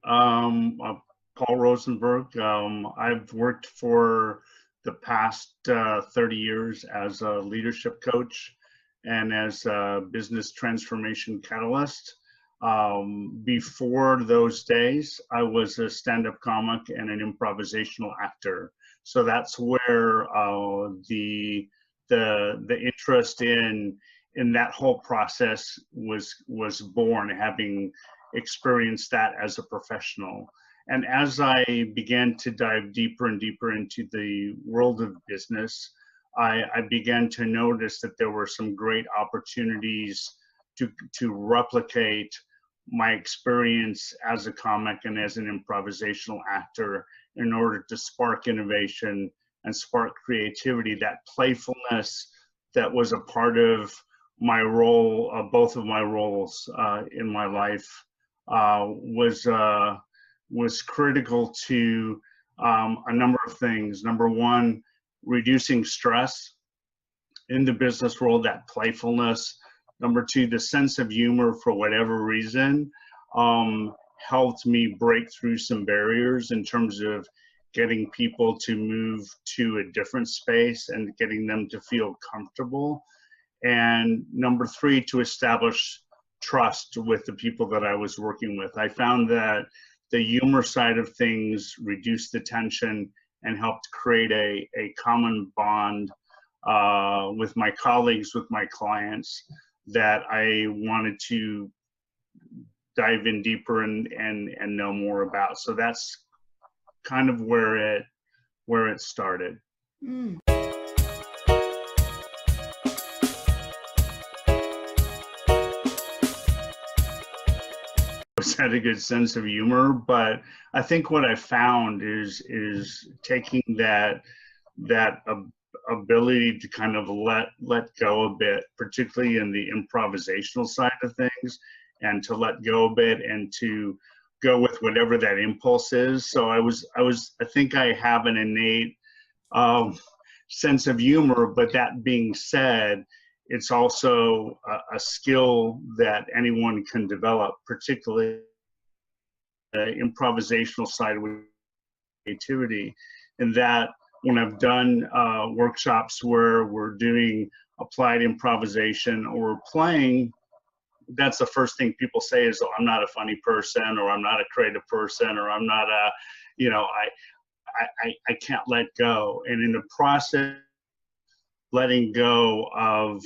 Paul Rosenberg. I've worked for the past 30 years as a leadership coach and as a business transformation catalyst. Before those days, I was a stand-up comic and an improvisational actor. So that's where the interest in that whole process was born, having experienced that as a professional. And as I began to dive deeper and deeper into the world of business, I began to notice that there were some great opportunities to replicate my experience as a comic and as an improvisational actor in order to spark innovation and spark creativity. That playfulness that was a part of my role, both of my roles in my life, was critical to a number of things. Number one, reducing stress in the business world, that playfulness. Number two, the sense of humor, for whatever reason, helped me break through some barriers in terms of getting people to move to a different space and getting them to feel comfortable. And number three, to establish trust with the people that I was working with. I found that the humor side of things reduced the tension and helped create a common bond with my colleagues, with my clients, that I wanted to dive in deeper and know more about. So that's kind of where it started. Mm. Had a good sense of humor, but I think what I found is taking that ability to kind of let go a bit, particularly in the improvisational side of things, and to let go a bit and to go with whatever that impulse is. So I think I have an innate sense of humor, but that being said, it's also a skill that anyone can develop, particularly the improvisational side of creativity. And that when I've done workshops where we're doing applied improvisation or we're playing, that's the first thing people say is, oh, I'm not a funny person, or I'm not a creative person, or I'm not a, I can't let go. And in the process, letting go of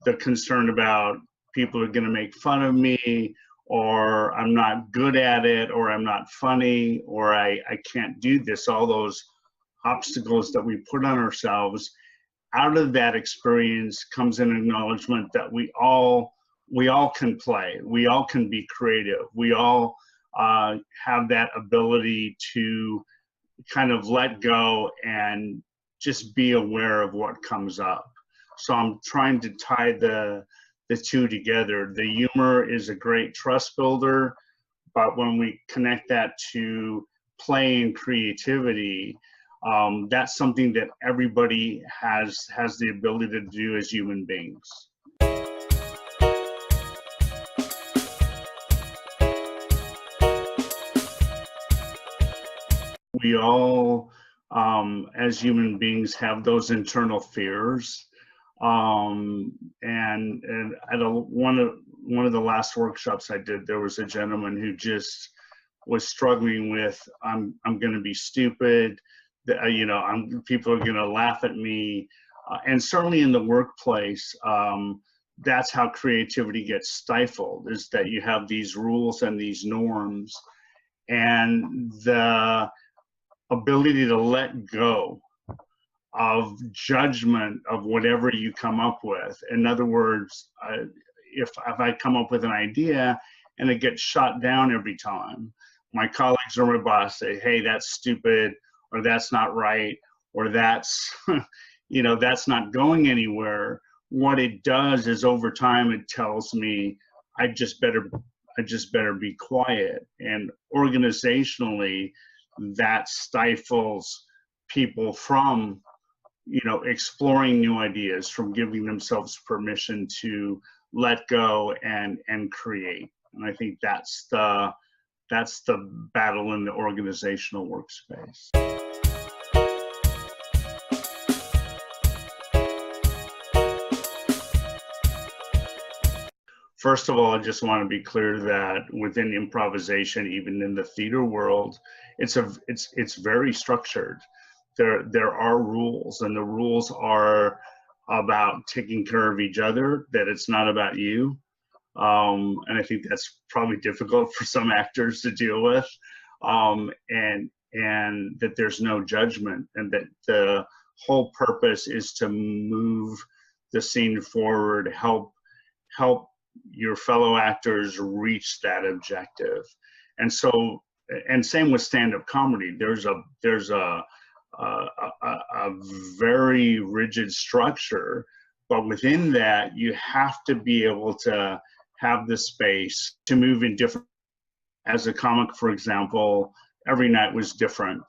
the concern about people are going to make fun of me, or I'm not good at it, or I'm not funny, or I can't do this, all those obstacles that we put on ourselves. Out of that experience comes an acknowledgement that we all can play, we all can be creative, we all have that ability to kind of let go and just be aware of what comes up. So I'm trying to tie the two together. The humor is a great trust builder, but when we connect that to play and creativity, that's something that everybody has the ability to do as human beings. We all, as human beings, have those internal fears. And at one of the last workshops I did, there was a gentleman who just was struggling with, I'm going to be stupid, people are going to laugh at me, and certainly in the workplace, that's how creativity gets stifled, is that you have these rules and these norms, and the ability to let go of judgment of whatever you come up with. In other words, if I come up with an idea and it gets shot down every time, my colleagues or my boss say, hey, that's stupid, or that's not right, or that's, that's not going anywhere. What it does is over time, it tells me I just better be quiet. And organizationally, that stifles people from exploring new ideas, from giving themselves permission to let go and create. And I think that's the that's the battle in the organizational workspace. First of all, I just want to be clear that within improvisation, even in the theater world, it's very structured. There are rules, and the rules are about taking care of each other, that it's not about you. And I think that's probably difficult for some actors to deal with. And that there's no judgment, and that the whole purpose is to move the scene forward, help your fellow actors reach that objective. And so, and same with stand-up comedy. There's a very rigid structure, but within that, you have to be able to have the space to move in different. As a comic, for example, every night was different.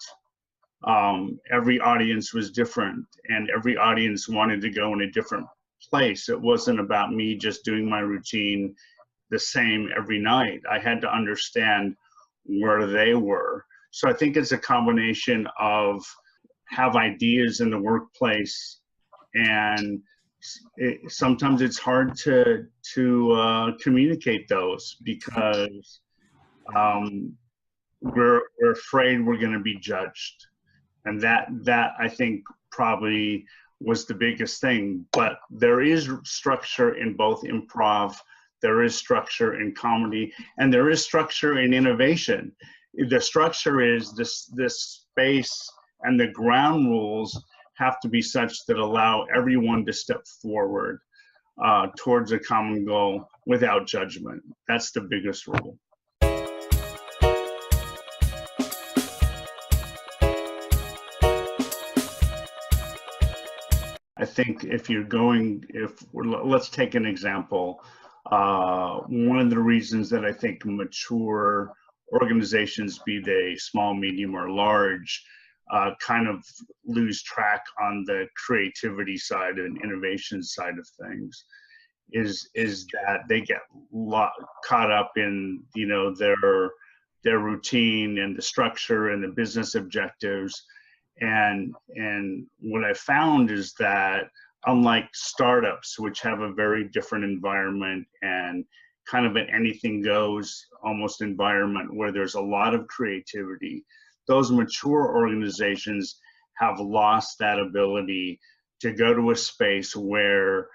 Every audience was different, and every audience wanted to go in a different place. It wasn't about me just doing my routine the same every night. I had to understand where they were. So I think it's a combination of have ideas in the workplace, and sometimes it's hard to communicate those because we're afraid we're going to be judged, and that I think probably was the biggest thing. But there is structure in both improv, there is structure in comedy, and there is structure in innovation. The structure is this space, and the ground rules have to be such that allow everyone to step forward towards a common goal without judgment. That's the biggest rule. I think let's take an example. One of the reasons that I think mature organizations, be they small, medium, or large, kind of lose track on the creativity side and innovation side of things is that they get caught up in their routine and the structure and the business objectives. And what I found is that unlike startups, which have a very different environment and kind of an anything goes almost environment where there's a lot of creativity, those mature organizations have lost that ability to go to a space where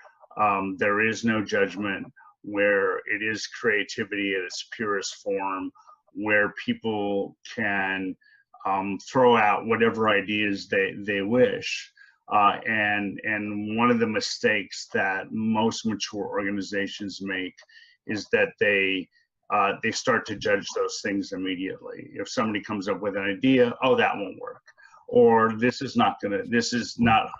there is no judgment, where it is creativity at its purest form, where people can throw out whatever ideas they wish. And one of the mistakes that most mature organizations make is that they start to judge those things immediately. If somebody comes up with an idea, oh, that won't work, or this is not who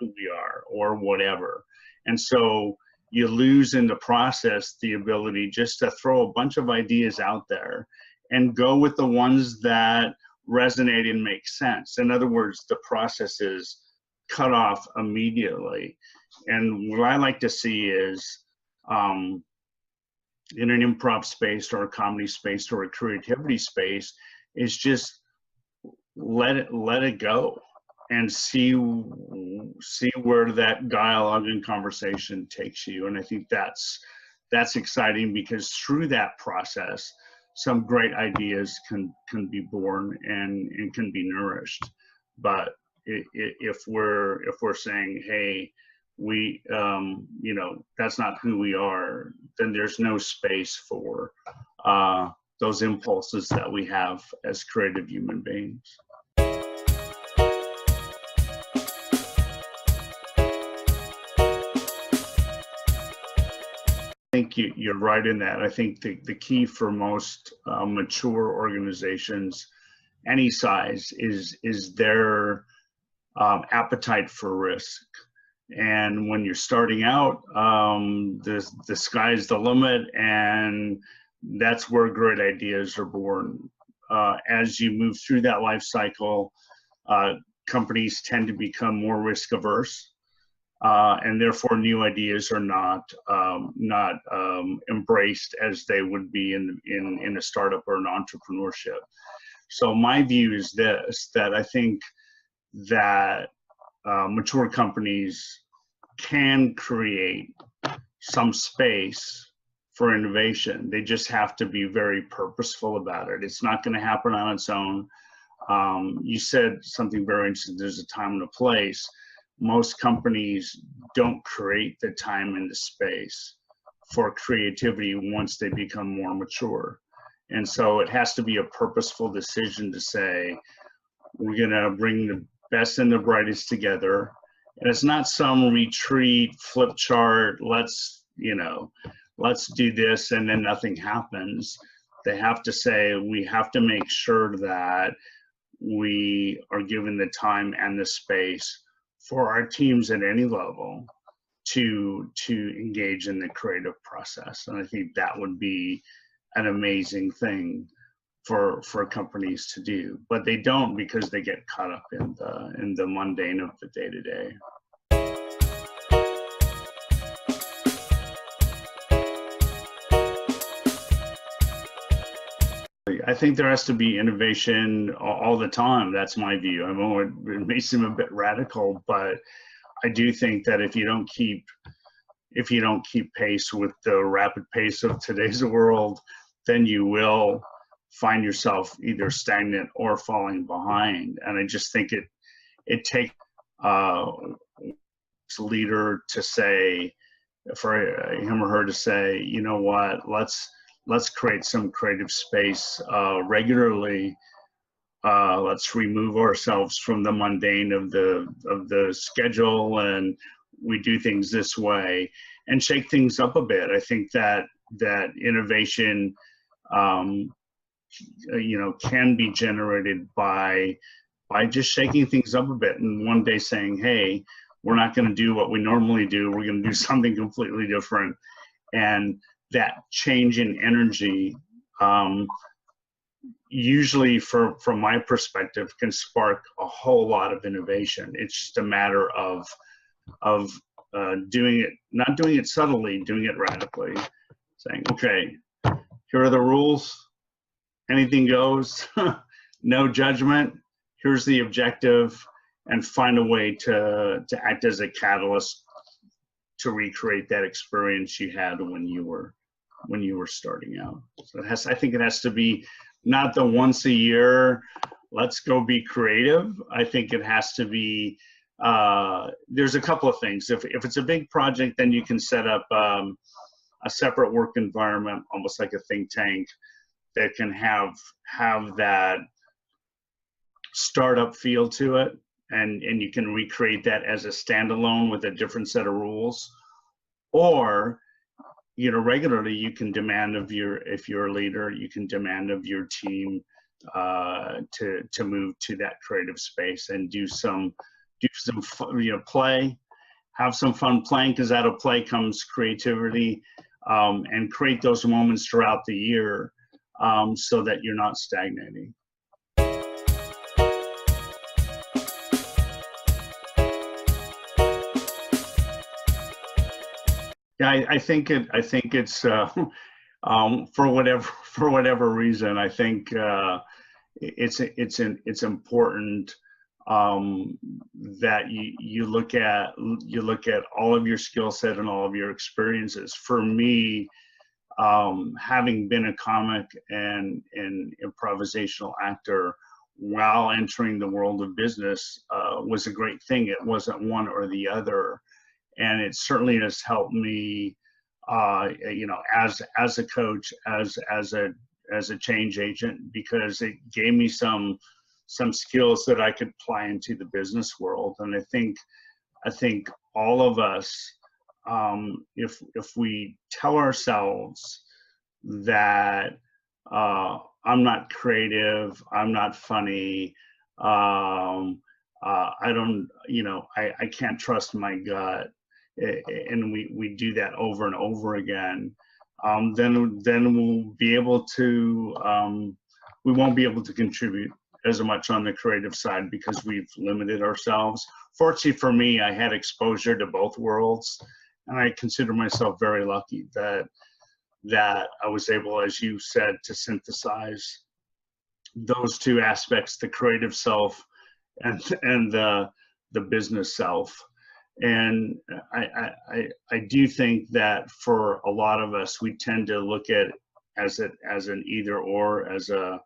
we are, or whatever. And so you lose in the process the ability just to throw a bunch of ideas out there and go with the ones that resonate and make sense. In other words, the process is cut off immediately. And what I like to see is in an improv space or a comedy space or a creativity space is just let it go and see where that dialogue and conversation takes you. And I think that's exciting, because through that process, some great ideas can be born and can be nourished. But if we're saying, hey, we that's not who we are, then there's no space for those impulses that we have as creative human beings. I think you're right in that. I think the key for most mature organizations, any size, is their appetite for risk. And when you're starting out, the sky's the limit, and that's where great ideas are born. As you move through that life cycle, companies tend to become more risk averse. and therefore new ideas are not embraced as they would be in a startup or an entrepreneurship. So my view is this, that I think that mature companies can create some space for innovation. They just have to be very purposeful about it. It's not going to happen on its own. You said something very interesting. There's a time and a place. Most companies don't create the time and the space for creativity once they become more mature. And so it has to be a purposeful decision to say, we're going to bring the best and the brightest together. And it's not some retreat, flip chart, let's do this and then nothing happens. They have to say, we have to make sure that we are given the time and the space for our teams at any level to engage in the creative process. And I think that would be an amazing thing for companies to do, but they don't, because they get caught up in the mundane of the day-to-day. I think there has to be innovation all the time. That's my view. I know it may seem a bit radical, but I do think that if you don't keep pace with the rapid pace of today's world, then you will find yourself either stagnant or falling behind. And I just think it takes a leader to say, for him or her to say, you know what, let's create some creative space regularly. Let's remove ourselves from the mundane of the schedule, and we do things this way and shake things up a bit. I think that innovation can be generated by just shaking things up a bit, and one day saying, hey, we're not going to do what we normally do, we're going to do something completely different. And that change in energy usually, from my perspective, can spark a whole lot of innovation. It's just a matter of doing it, not doing it subtly, doing it radically, saying, okay, here are the rules, anything goes, no judgment, here's the objective, and find a way to act as a catalyst to recreate that experience you had when you were starting out. So I think it has to be not the once a year, let's go be creative. I think it has to be, there's a couple of things. If it's a big project, then you can set up a separate work environment, almost like a think tank, that can have that startup feel to it, and you can recreate that as a standalone with a different set of rules. Or, regularly you can demand of if you're a leader, you can demand of your team to move to that creative space and do some play, have some fun playing, because out of play comes creativity, and create those moments throughout the year, so that you're not stagnating. Yeah, I think it's for whatever reason. I think it's important that you look at all of your skill set and all of your experiences. For me, having been a comic and improvisational actor while entering the world of business was a great thing. It wasn't one or the other. And it certainly has helped me, as a coach, as a change agent, because it gave me some skills that I could apply into the business world. And I think all of us, if we tell ourselves that I'm not creative, I'm not funny, I can't trust my gut, and we do that over and over again, then we'll be able to, we won't be able to contribute as much on the creative side because we've limited ourselves. Fortunately for me, I had exposure to both worlds, and I consider myself very lucky that I was able, as you said, to synthesize those two aspects, the creative self and the business self. And I do think that for a lot of us, we tend to look at as an either or, as a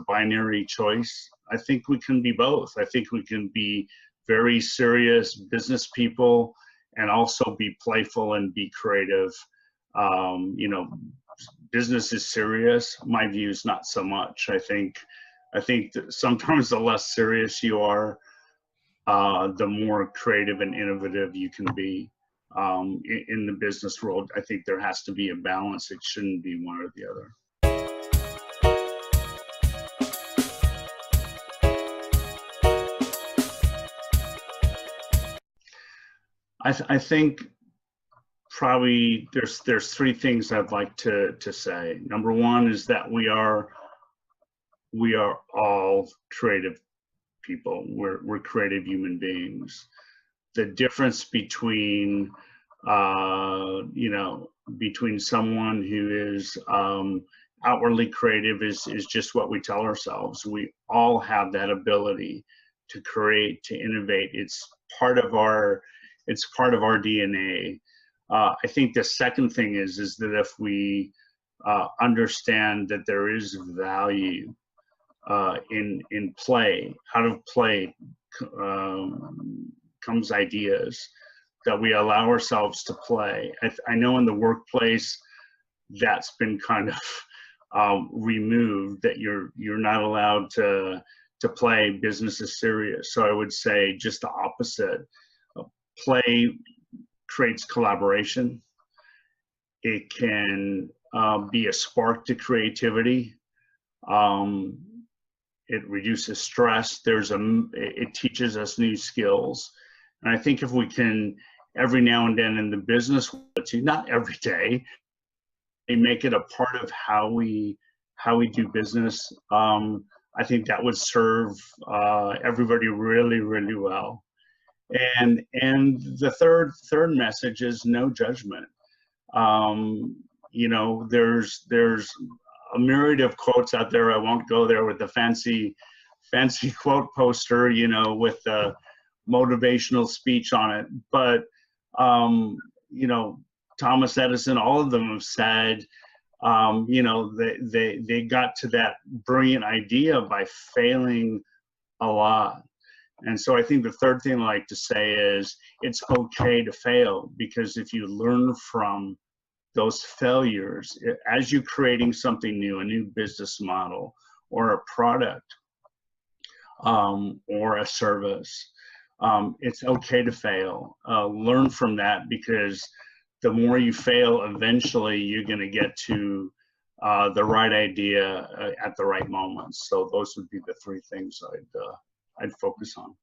binary choice. I think we can be both. I think we can be very serious business people and also be playful and be creative. You know, business is serious. My view is not so much. I think that sometimes the less serious you are, the more creative and innovative you can be. In the business world, I think there has to be a balance. It shouldn't be one or the other. I think probably there's three things I'd like to say. Number one is that we are all creative people. We're creative human beings. The difference between you know, between someone who is outwardly creative is just what we tell ourselves. We all have that ability to create, to innovate. It's part of our DNA. I think the second thing is that if we understand that there is value in play, out of play comes ideas, that we allow ourselves to play. I know in the workplace that's been kind of removed, that you're not allowed to play. Business is serious. So I would say just the opposite. Play creates collaboration. It can be a spark to creativity. It reduces stress. It teaches us new skills. And I think if we can, every now and then in the business, not every day, make it a part of how we do business, I think that would serve everybody really, really well. And the third message is no judgment. You know, there's a myriad of quotes out there. I won't go there with the fancy quote poster, you know, with the motivational speech on it. But you know, Thomas Edison, all of them have said, you know, they got to that brilliant idea by failing a lot. And so I think the third thing I like to say is it's okay to fail, because if you learn from those failures, as you're creating something new, a new business model or a product or a service, it's okay to fail. Learn from that, because the more you fail, eventually you're going to get to the right idea at the right moment. So those would be the three things I'd focus on.